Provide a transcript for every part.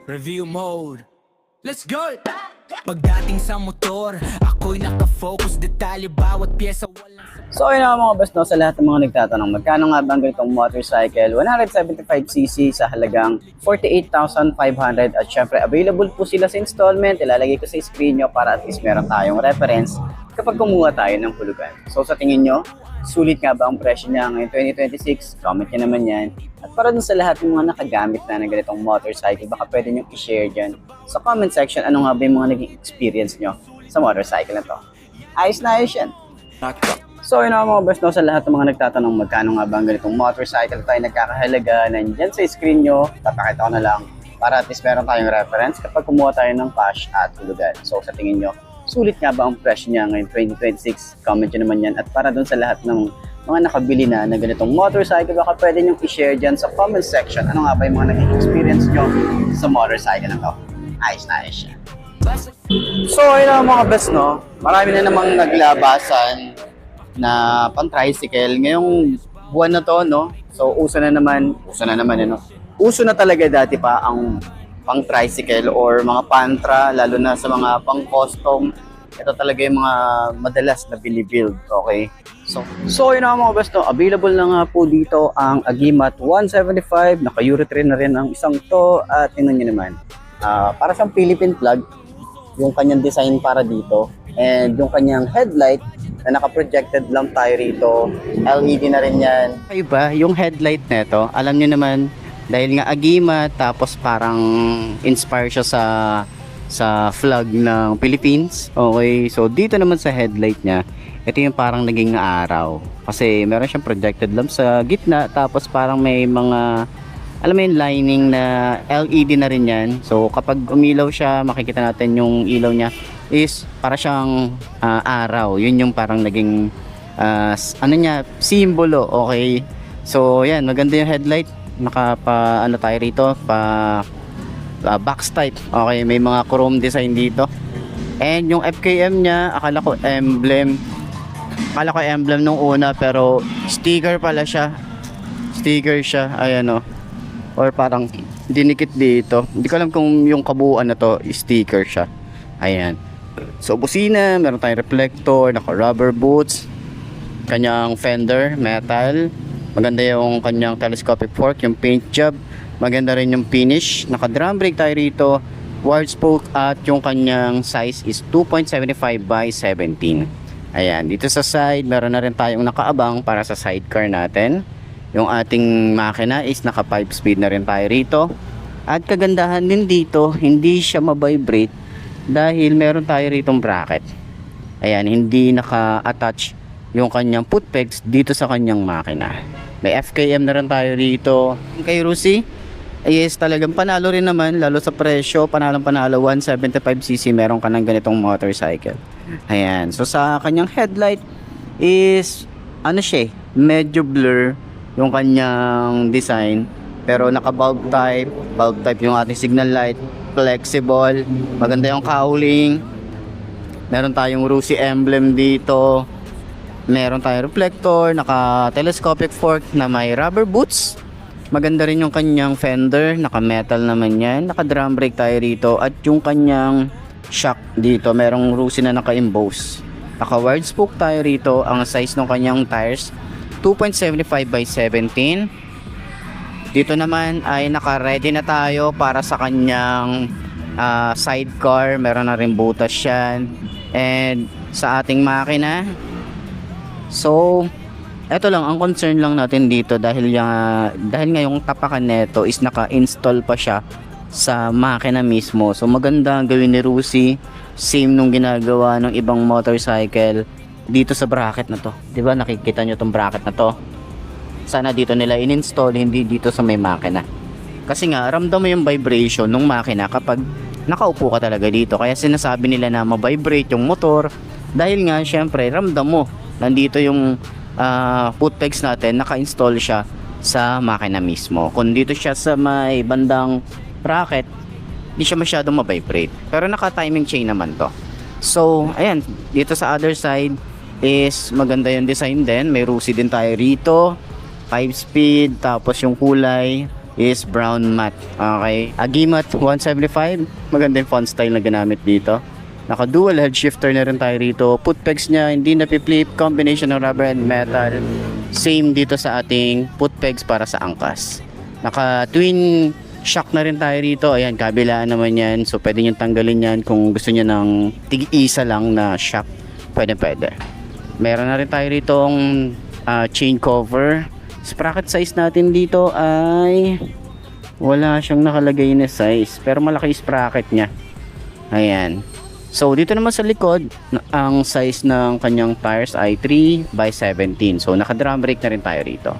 Review mode. Let's go! Pagdating sa motor, ako'y nakafocus, detalye bawat pyesa walang... So ayun nga mga boss, no, sa lahat ng mga nagtatanong, magkano nga ba ang ganitong motorcycle? 175cc sa halagang 48,500 at syempre available po sila sa installment. Ilalagay ko sa screen nyo para at least meron tayong reference kapag kumuha tayo ng hulugan. So sa tingin nyo, sulit nga ba ang presyo niya ngayong 2026? Comment nyo naman yan. At para dun sa lahat ng mga nakagamit na ng ganitong motorcycle, baka pwede nyo i-share dyan sa comment section ano nga ba yung mga naging experience nyo sa motorcycle na to. Ayos na ayos yan. So yun nga mga boss, no, sa lahat ng mga nagtatanong magkano nga ba ang ganitong motorcycle tayo nagkakahalaga, nandyan sa screen nyo, papakita ko na lang para at least meron tayong reference kapag kumuha tayo ng cash at hulugan. So sa tingin nyo, sulit nga ba ang presyo niya ngayong 2026? Comment nyo naman yan. At para dun sa lahat ng mga nakabili na ng ganitong motorcycle, baka pwede nyo i-share dyan sa comment section ano nga ba yung mga naging experience nyo sa motorcycle na to. Ayos na ayos siya. So yun nga mga boss, no, marami na namang naglabasan na pang-tricycle ngayong buwan na to, no? So uso na naman ano. Uso na talaga dati pa ang pang-tricycle or mga pantra, lalo na sa mga pang-custom. Ito talaga yung mga madalas na binibuild, okay? So yun na mga boss, no, available na nga po dito ang Agimat 175, naka-Euro 3 na rin ang isang to at tingnan nyo naman. Para siyang Philippine flag, yung kanyang design para dito, and yung kanyang headlight na naka-projected lamp tayo rito, LED na rin yan. Iba, yung headlight nito, alam niyo naman, dahil nga Agimat, tapos parang inspire siya sa flag ng Philippines. Okay, so dito naman sa headlight niya, ito yung parang naging araw. Kasi meron siyang projected lamp sa gitna, tapos parang may mga, alam mo yung lining na LED na rin yan. So kapag umilaw siya, makikita natin yung ilaw niya is para siyang araw. Yun yung parang naging ano niya, simbolo. Okay, so yan, maganda yung headlight. Nakapa ano tayo rito, box type. Okay, may mga chrome design dito. And yung FKM niya, akala ko emblem nung una, pero sticker pala siya. Sticker siya, ayan o. Or parang dinikit dito. Hindi ko alam kung yung kabuuan na to sticker siya. Ayan. So busina, meron tayong reflector, naka rubber boots, kanyang fender metal, maganda yung kanyang telescopic fork, yung paint job, maganda rin yung finish, naka drum brake tayo rito, wide spoke, at yung kanyang size is 2.75 by 17. Ayan, dito sa side meron na rin tayong nakaabang para sa sidecar natin. Yung ating makina is naka 5 speed na rin tayo rito. At kagandahan din dito, hindi siya ma-vibrate dahil meron tayo ritong bracket. Ayan, hindi naka-attach yung kanyang foot pegs dito sa kanyang makina. May FKM na rin tayo rito. Kay Rusi, yes, talagang panalo rin naman, lalo sa presyo, panalo 175cc, meron ka ng ganitong motorcycle. Ayan, so sa kanyang headlight is ano siya, medyo blur yung kanyang design, pero naka bulb type yung ating signal light, flexible, maganda yung cowling, meron tayong Rusi emblem dito, meron tayong reflector, naka telescopic fork na may rubber boots, maganda rin yung kanyang fender, naka metal naman yan, naka drum brake tayo rito, at yung kanyang shock dito, merong Rusi na naka emboss, naka wide spoke tayo rito. Ang size ng kanyang tires 2.75 by 17. Dito naman ay naka-ready na tayo para sa kanyang sidecar. Meron na rin butas yan. And sa ating makina, so eto lang, ang concern lang natin dito dahil nga yung tapakan neto is naka-install pa siya sa makina mismo. So maganda ang gawin ni Rusi, same nung ginagawa ng ibang motorcycle dito sa bracket na to. 'Di ba, nakikita nyo tong bracket na to? Sana dito nila in-install, hindi dito sa may makina. Kasi nga, ramdam mo yung vibration ng makina kapag nakaupo ka talaga dito. Kaya sinasabi nila na ma-vibrate yung motor. Dahil nga, syempre, ramdam mo. Nandito yung foot pegs natin, naka-install siya sa makina mismo. Kung dito siya sa may bandang bracket, hindi siya masyadong ma-vibrate. Pero naka-timing chain naman to. So, ayan, dito sa other side is maganda yung design din. May Rusi din tayo rito. 5 speed, tapos yung kulay is brown matte. Okay. Agimat 175. Maganda yung font style na ginamit dito. Naka dual head shifter na rin tayo rito. Foot pegs niya hindi napipleep. Combination ng rubber and metal. Same dito sa ating foot pegs para sa angkas. Naka twin shock na rin tayo rito. Ayan, kabilaan naman yan. So pwede nyo tanggalin yan kung gusto nyo ng tig-isa lang na shock. Pwede. Meron na rin tayo ritong chain cover. Sprocket size natin dito ay wala siyang nakalagay na size, pero malaki yung sprocket nya. Ayan. So dito naman sa likod, ang size ng kanyang tires ay 3x17. So naka drum brake na rin tayo rito.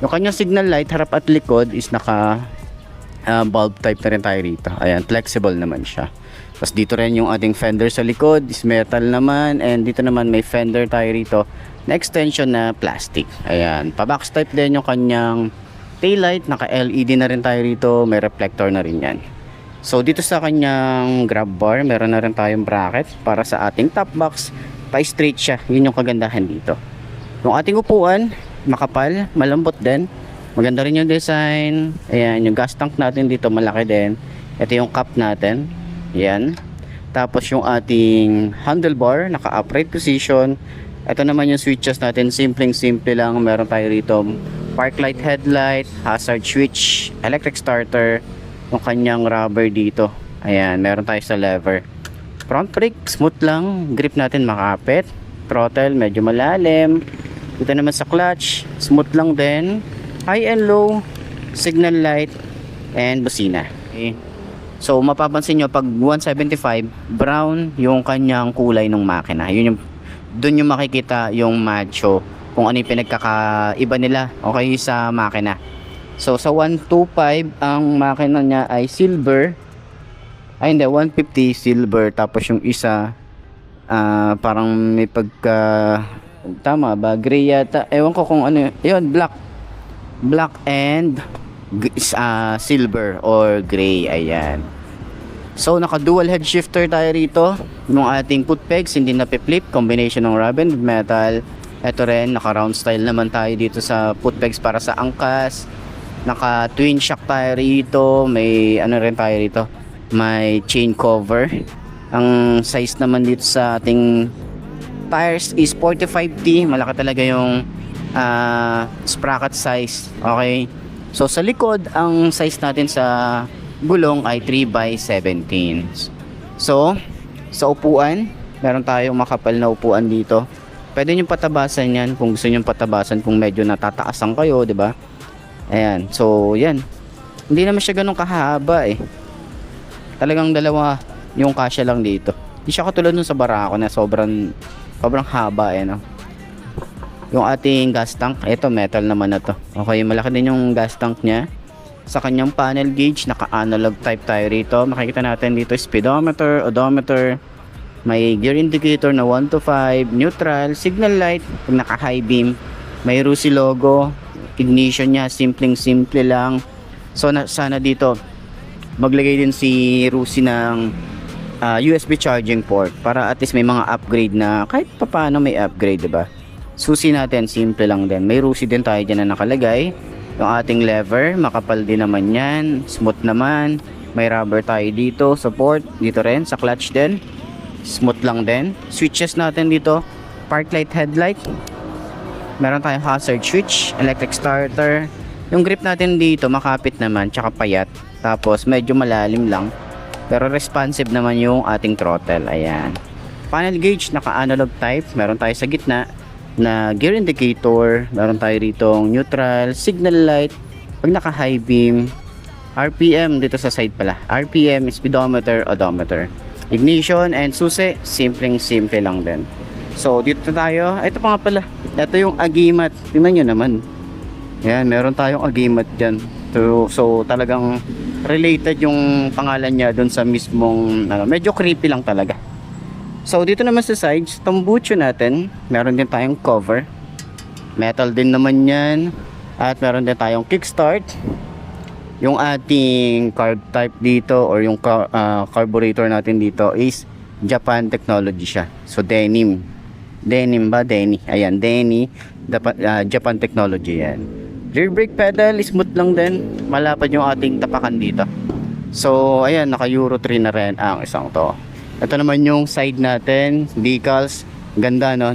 Yung kanyang signal light harap at likod is naka bulb type na rin tayo rito. Ayan, flexible naman siya. Tapos dito rin yung ating fender sa likod is metal naman, and dito naman may fender tayo rito na extension na plastic. Ayan, pa-box type din yung kanyang taillight, naka LED na rin tayo rito, may reflector na rin yan. So dito sa kanyang grab bar, meron na rin tayong bracket para sa ating top box, pa-straight siya, yun yung kagandahan dito. Yung ating upuan, makapal, malambot din, maganda rin yung design. Ayan, yung gas tank natin dito malaki din. Ito yung cup natin. Ayan. Tapos yung ating handlebar, naka-upright position. Ito naman yung switches natin, simple lang. Meron tayo rito park light, headlight, hazard switch, electric starter, yung kanyang rubber dito. Ayan, meron tayo sa lever. Front brake, smooth lang. Grip natin makapit. Throttle, medyo malalim. Dito naman sa clutch, smooth lang din. High and low, signal light, and busina. Okay. So mapapansin nyo pag 175 brown yung kanyang kulay ng makina. Yun yung doon yung makikita yung macho kung ano yung pinagkakaiba nila okay sa makina. So sa 125 ang makina niya ay silver. Ay hindi, 150 silver, tapos yung isa parang may pagka tama ba, gray yata. Ewan ko kung ano yun, black and silver or gray. Ayan. So naka dual head shifter tayo rito. Yung ating foot pegs hindi na flip, combination ng rubber and metal. Ito rin naka round style naman tayo dito sa foot pegs para sa angkas. Naka twin shock tayo rito. May ano rin tayo rito, may chain cover. Ang size naman dito sa ating tires is 45T. Malaki talaga yung sprocket size. Okay. So sa likod, ang size natin sa gulong ay 3x17. So sa upuan, meron tayong makapal na upuan dito. Pwede nyo patabasan yan kung gusto nyo patabasan kung medyo natataasan kayo, di ba? Ayan. So yan. Hindi naman siya ganun kahaba eh. Talagang dalawa yung kasya lang dito. Hindi siya katulad nun sa Barako na sobrang haba eh, no? Yung ating gas tank, ito metal naman na to. Okay, malaki din yung gas tank niya. Sa kanyang panel gauge, naka-analog type tayo rito. Makikita natin dito speedometer, odometer, may gear indicator na 1 to 5, neutral, signal light, pag naka-high beam, may Rusi logo, ignition niya, simple lang. So sana dito maglagay din si Rusi ng USB charging port para at least may mga upgrade na kahit papaano may upgrade, diba? Susi natin, simple lang din. May Rusi din tayo dyan na nakalagay. Yung ating lever, makapal din naman yan. Smooth naman. May rubber tayo dito. Support, dito rin. Sa clutch din. Smooth lang din. Switches natin dito. Park light, headlight. Meron tayong hazard switch. Electric starter. Yung grip natin dito, makapit naman. Tsaka payat. Tapos, medyo malalim lang. Pero responsive naman yung ating throttle. Ayan. Panel gauge, naka-analog type. Meron tayo sa gitna na gear indicator, meron tayo ritong neutral, signal light, pag naka high beam, RPM dito sa side pala, RPM, speedometer, odometer, ignition, and susi, simple lang din. So dito tayo, ito pa nga pala, ito yung agimat, tingnan nyo naman, yan, meron tayong agimat dyan. So talagang related yung pangalan niya dun sa mismong medyo creepy lang talaga. So dito naman sa sides, tambucho natin, meron din tayong cover. Metal din naman yan. At meron din tayong kickstart. Yung ating carb type dito or yung carburetor natin dito is Japan technology siya. So denim. Denim ba? Denny. Ayan, Denny. Japan technology yan. Rear brake pedal, smooth lang din. Malapad yung ating tapakan dito. So, ayan, naka Euro 3 na rin ang isang to. Ito naman yung side natin, decals. Ganda, no?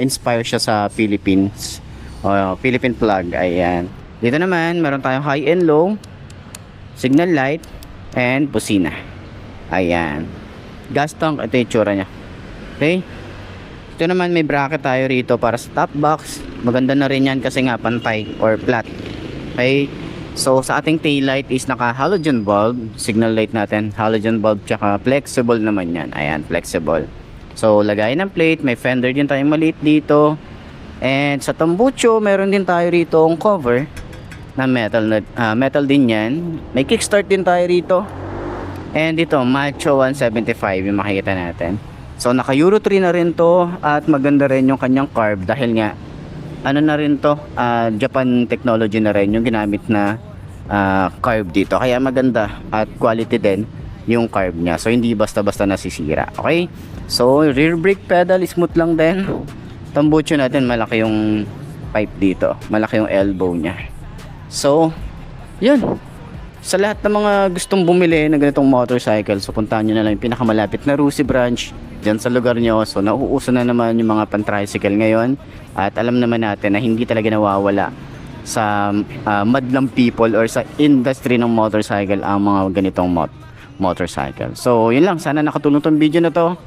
Inspire siya sa Philippines. Philippine flag, ayan. Dito naman, meron tayong high and low, signal light, and busina. Ayan. Gas tank, ito yung tsura nya. Okay? Ito naman, may bracket tayo rito para sa top box. Maganda na rin yan kasi nga pantay or flat. Okay? So, sa ating tail light is naka halogen bulb. Signal light natin, halogen bulb, tsaka flexible naman yan. Ayan, flexible. So, lagay ng plate. May fender din tayong maliit dito. And sa tambucho, meron din tayo rito ang cover na metal, metal din yan. May kickstart din tayo rito. And ito, Macho 175 yung makikita natin. So, naka Euro 3 na rin to. At maganda rin yung kanyang carb. Dahil nga, ano na rin to, Japan technology na rin yung ginamit na carb dito. Kaya maganda at quality din yung carb niya. So, hindi basta-basta nasisira. Okay? So, rear brake pedal, smooth lang din. Tambucho natin, malaki yung pipe dito. Malaki yung elbow niya. So, yun. Sa lahat ng mga gustong bumili ng ganitong motorcycle, so puntahan nyo na lang yung pinakamalapit na Rusi branch dyan sa lugar nyo. So, nauuso na naman yung mga pan-tricycle ngayon. At alam naman natin na hindi talaga nawawala sa madlang people or sa industry ng motorcycle ang mga ganitong motorcycle. So, yun lang. Sana nakatulong tong video na to.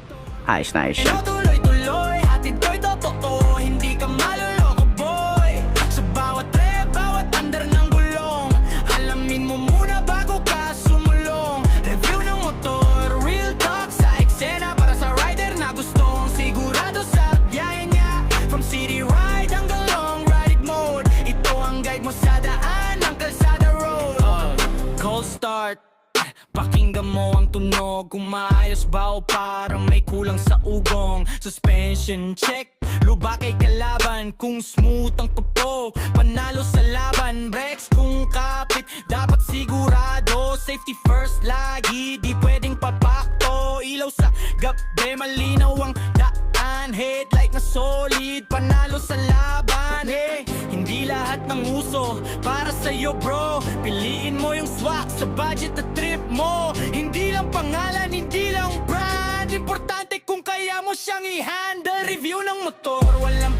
Ayos na ayos siya. Tuloy-tuloy, hatid ko'y totoo. Hindi ka maluloko, boy. Sa bawat trip, bawat under ng gulong. Alamin mo muna bago ka sumulong. Review ng motor, real talk sa eksena. Para sa rider na gustong sigurado sa biyahe niya. From city ride hanggang long ride mode. Ito ang guide mo sa daan ng kalsada road. Cold start, pakinggan mo ang tunog. Kung maayos ba o parang may kulang sa ugong. Suspension check, lubak ay kalaban. Kung smooth ang tupo, panalo sa laban. Brakes kung kapit, dapat sigurado. Safety first lagi, di pwedeng papakto. Ilaw sa gabi, malinaw ang daan. Headlight na solid, panalo sa laban. Hey, hindi lahat ng uso para sa'yo, bro. Piliin mo yung swak sa budget na trip mo. Hindi lang pangalan, hindi lang brand. Importante kung kaya mo siyang i-handle. Review ng motor, walang